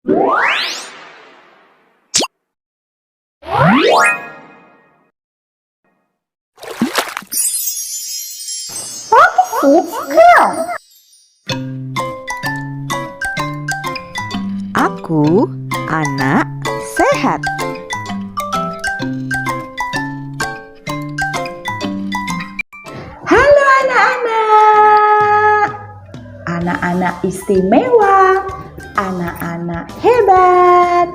Aku anak sehat. Halo anak-anak, anak-anak istimewa, anak-anak hebat.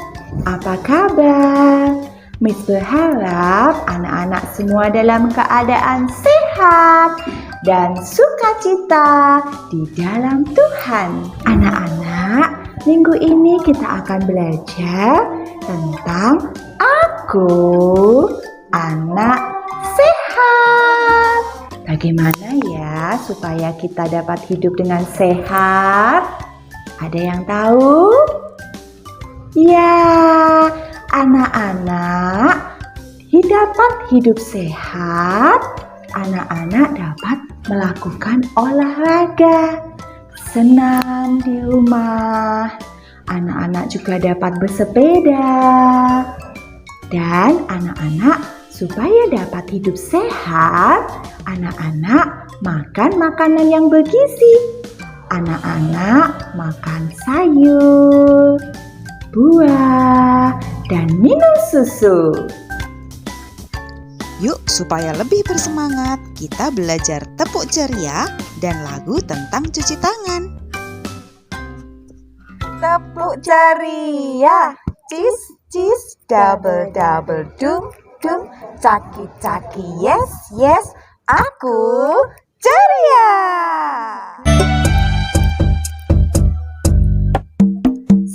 Apa kabar? Miss berharap anak-anak semua dalam keadaan sehat dan sukacita di dalam Tuhan. Anak-anak, minggu ini kita akan belajar tentang aku anak sehat. Bagaimana ya supaya kita dapat hidup dengan sehat? Ada yang tahu? Ya, anak-anak dapat hidup sehat. Anak-anak dapat melakukan olahraga, senam di rumah. Anak-anak juga dapat bersepeda. Dan anak-anak supaya dapat hidup sehat, anak-anak makan makanan yang bergizi. Anak-anak makan sayur, buah, dan minum susu. Yuk, supaya lebih bersemangat, kita belajar tepuk ceria dan lagu tentang cuci tangan. Tepuk ceria, cis cis, double double, dum dum, caki caki, yes yes, aku ceria.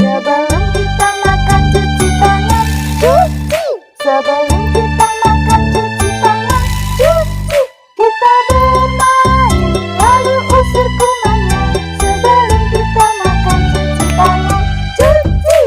Sebelum kita makan cuci tangan, cuci. Sebelum kita makan cuci tangan, cuci. Kita bermain lalu usir kumannya. Sebelum kita makan cuci tangan, cuci.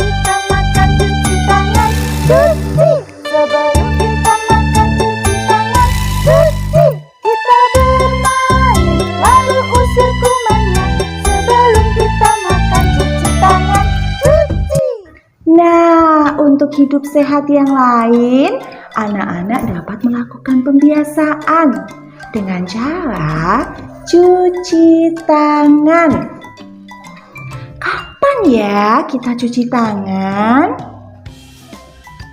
Kita makan cuci tangan, cuci. Sebelum kita makan cuci tangan, cuci. Kita bermain lalu usir kumannya. Sebelum kita makan cuci tangan, cuci. Nah, untuk hidup sehat yang lain, anak-anak dapat melakukan pembiasaan dengan cara cuci tangan. Kapan ya kita cuci tangan?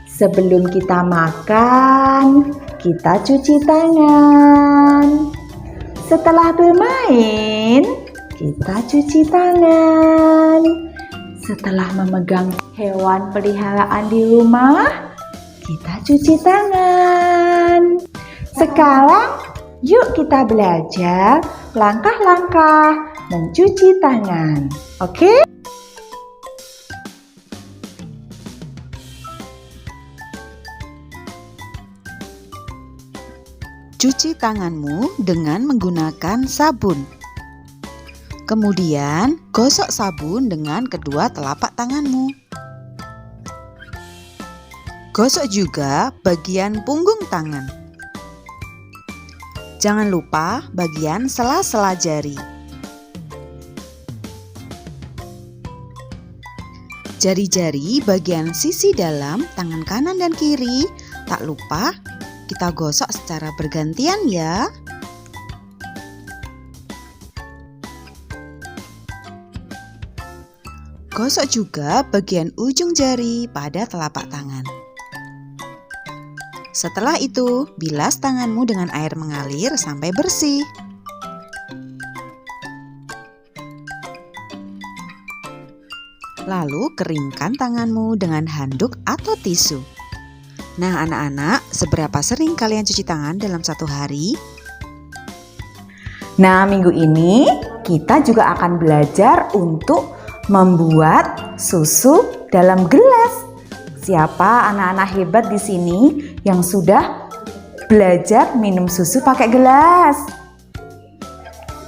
Sebelum kita makan, kita cuci tangan. Setelah bermain, kita cuci tangan. Setelah memegang hewan peliharaan di rumah, kita cuci tangan. Sekarang, yuk kita belajar langkah-langkah mencuci tangan. Oke? Cuci tanganmu dengan menggunakan sabun. Kemudian, gosok sabun dengan kedua telapak tanganmu. Gosok juga bagian punggung tangan. Jangan lupa bagian sela-sela jari. Jari-jari bagian sisi dalam tangan kanan dan kiri, tak lupa kita gosok secara bergantian ya. Gosok juga bagian ujung jari pada telapak tangan. Setelah itu, bilas tanganmu dengan air mengalir sampai bersih. Lalu keringkan tanganmu dengan handuk atau tisu. Nah anak-anak, seberapa sering kalian cuci tangan dalam satu hari? Nah, minggu ini kita juga akan belajar untuk membuat susu dalam gelas. Siapa anak-anak hebat di sini yang sudah belajar minum susu pakai gelas?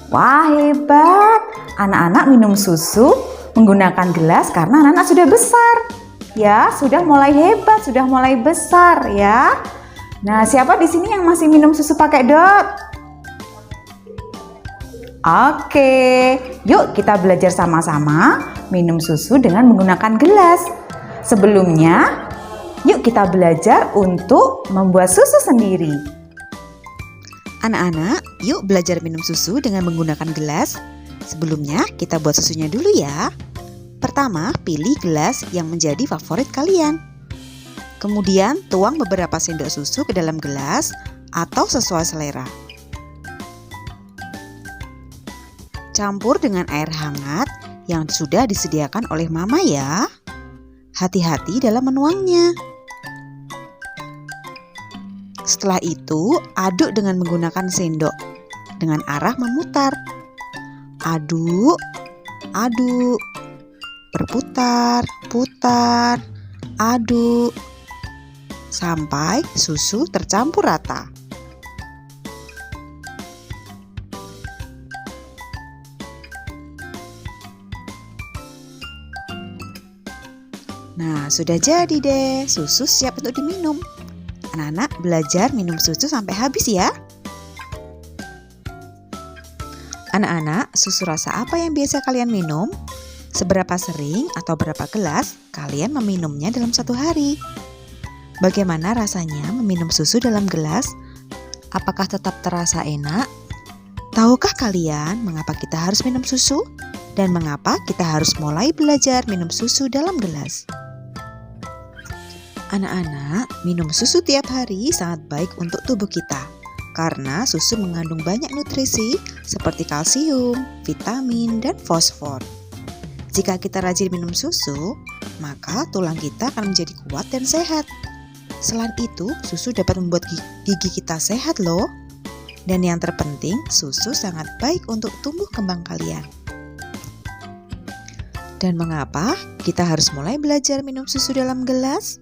Wah, hebat. Anak-anak minum susu menggunakan gelas karena anak-anak sudah besar. Ya, sudah mulai hebat, sudah mulai besar ya. Nah, siapa di sini yang masih minum susu pakai dot? Oke, yuk kita belajar sama-sama minum susu dengan menggunakan gelas. Sebelumnya, yuk kita belajar untuk membuat susu sendiri. Anak-anak, yuk belajar minum susu dengan menggunakan gelas. Sebelumnya, kita buat susunya dulu ya. Pertama, pilih gelas yang menjadi favorit kalian. Kemudian, tuang beberapa sendok susu ke dalam gelas atau sesuai selera. Campur dengan air hangat yang sudah disediakan oleh mama ya. Hati-hati dalam menuangnya. Setelah itu, aduk dengan menggunakan sendok dengan arah memutar. Aduk, aduk, berputar, putar, aduk, sampai susu tercampur rata. Nah, sudah jadi deh, susu siap untuk diminum. Anak-anak belajar minum susu sampai habis ya. Anak-anak, susu rasa apa yang biasa kalian minum? Seberapa sering atau berapa gelas kalian meminumnya dalam satu hari? Bagaimana rasanya meminum susu dalam gelas? Apakah tetap terasa enak? Tahukah kalian mengapa kita harus minum susu? Dan mengapa kita harus mulai belajar minum susu dalam gelas? Anak-anak, minum susu tiap hari sangat baik untuk tubuh kita karena susu mengandung banyak nutrisi seperti kalsium, vitamin, dan fosfor. Jika kita rajin minum susu, maka tulang kita akan menjadi kuat dan sehat. Selain itu, susu dapat membuat gigi kita sehat loh. Dan yang terpenting, susu sangat baik untuk tumbuh kembang kalian. Dan mengapa kita harus mulai belajar minum susu dalam gelas?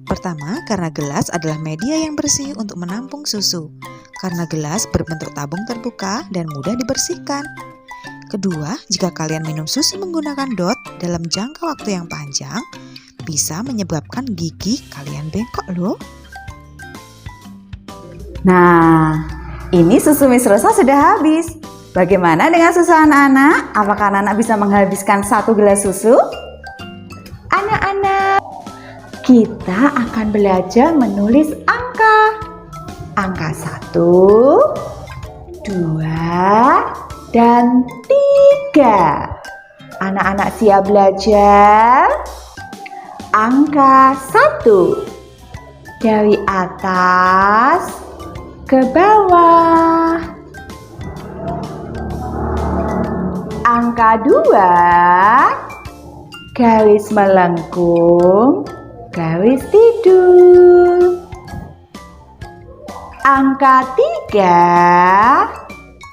Pertama, karena gelas adalah media yang bersih untuk menampung susu. Karena gelas berbentuk tabung terbuka dan mudah dibersihkan. Kedua, jika kalian minum susu menggunakan dot dalam jangka waktu yang panjang, bisa menyebabkan gigi kalian bengkok loh. Nah, ini susu Miss Rosa sudah habis. Bagaimana dengan susu anak-anak? Apakah anak-anak bisa menghabiskan 1 gelas susu? Anak-anak, kita akan belajar menulis angka. Angka 1, 2, dan 3. Anak-anak siap belajar? Angka 1 dari atas ke bawah. Angka 2 garis melengkung, garis tidur. Angka 3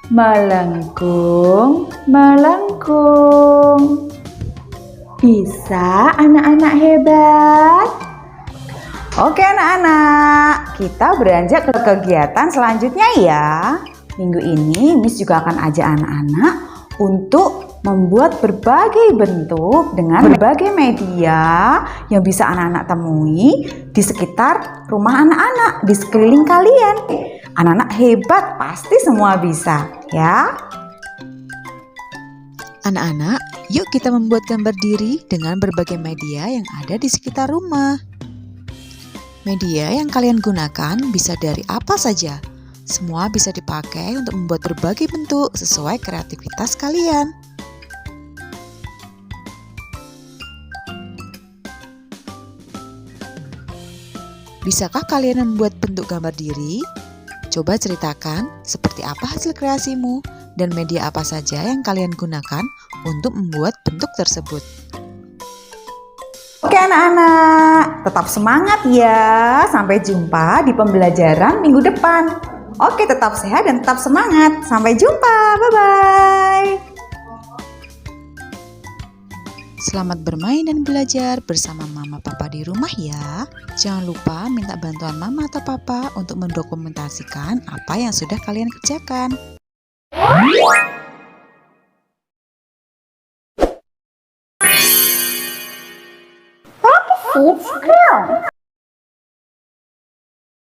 melengkung, melengkung. Bisa anak-anak hebat? Oke anak-anak, kita beranjak ke kegiatan selanjutnya ya. Minggu ini Miss juga akan ajak anak-anak untuk membuat berbagai bentuk dengan berbagai media yang bisa anak-anak temui di sekitar rumah anak-anak, di sekeliling kalian. Anak-anak hebat, pasti semua bisa ya. Anak-anak, yuk kita membuat gambar diri dengan berbagai media yang ada di sekitar rumah. Media yang kalian gunakan bisa dari apa saja. Semua bisa dipakai untuk membuat berbagai bentuk sesuai kreativitas kalian. Bisakah kalian membuat bentuk gambar diri? Coba ceritakan seperti apa hasil kreasimu dan media apa saja yang kalian gunakan untuk membuat bentuk tersebut. Oke anak-anak, tetap semangat ya. Sampai jumpa di pembelajaran minggu depan. Oke, tetap sehat dan tetap semangat. Sampai jumpa, bye-bye. Selamat bermain dan belajar bersama mama papa di rumah ya. Jangan lupa minta bantuan mama atau papa untuk mendokumentasikan apa yang sudah kalian kerjakan. Seeds grow.